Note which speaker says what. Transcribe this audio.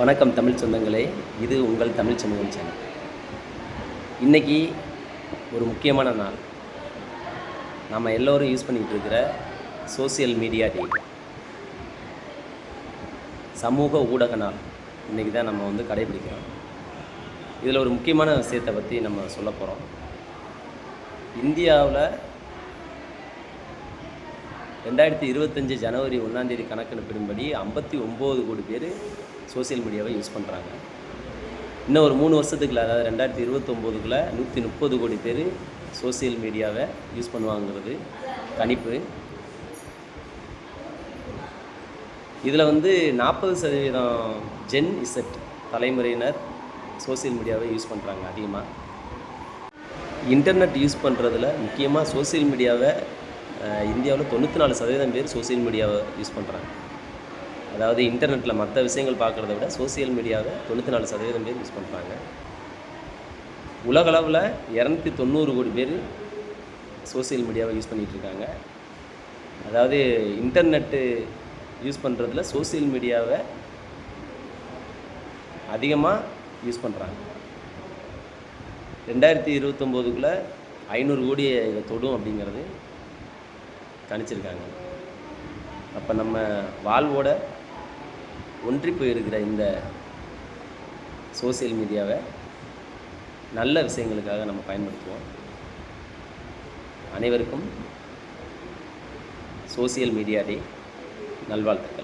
Speaker 1: வணக்கம் தமிழ் சொந்தங்களே, இது உங்கள் தமிழ் சமூகம் சேனல். இன்றைக்கி ஒரு முக்கியமான நாள். நம்ம எல்லோரும் யூஸ் பண்ணிகிட்டு இருக்கிற சோசியல் மீடியா டே, சமூக ஊடக நாள். இன்றைக்கி தான் நம்ம கடைபிடிக்கிறோம். இதில் ஒரு முக்கியமான விஷயத்தை பற்றி நம்ம சொல்ல போகிறோம். இந்தியாவில் 2025 ஜனவரி 1 கணக்கெடுப்பின்படி 59 கோடி பேர் சோசியல் மீடியாவை யூஸ் பண்ணுறாங்க. இன்னும் ஒரு 3 வருஷத்துக்குள்ள, அதாவது 2029க்குள்ளே 130 கோடி பேர் சோசியல் மீடியாவை யூஸ் பண்ணுவாங்கிறது கணிப்பு. இதில் 40% ஜென் இசட் தலைமுறையினர் சோசியல் மீடியாவை யூஸ் பண்ணுறாங்க அதிகமாக. இன்டர்நெட் யூஸ் பண்ணுறதுல முக்கியமாக சோசியல் மீடியாவை இந்தியாவில் 94% பேர் சோசியல் மீடியாவை யூஸ் பண்ணுறாங்க. அதாவது இன்டர்நெட்டில் மற்ற விஷயங்கள் பார்க்குறத விட சோசியல் மீடியாவை 94% பேர் யூஸ் பண்ணுறாங்க. உலகளவில் 290 கோடி பேர் சோசியல் மீடியாவை யூஸ் பண்ணிகிட்ருக்காங்க. அதாவது இன்டர்நெட்டு யூஸ் பண்ணுறதுல சோசியல் மீடியாவை அதிகமாக யூஸ் பண்ணுறாங்க. 2029க்குள்ளே 500 கோடியை இதை தொடும் அப்படிங்கிறது கணிச்சிருக்காங்க. அப்போ நம்ம வாழ்வோட ஒன்றி போயிருக்கிற இந்த சோசியல் மீடியாவை நல்ல விஷயங்களுக்காக நம்ம பயன்படுத்துவோம். அனைவருக்கும் சோசியல் மீடியா டே நல்வாழ்த்துக்கள்.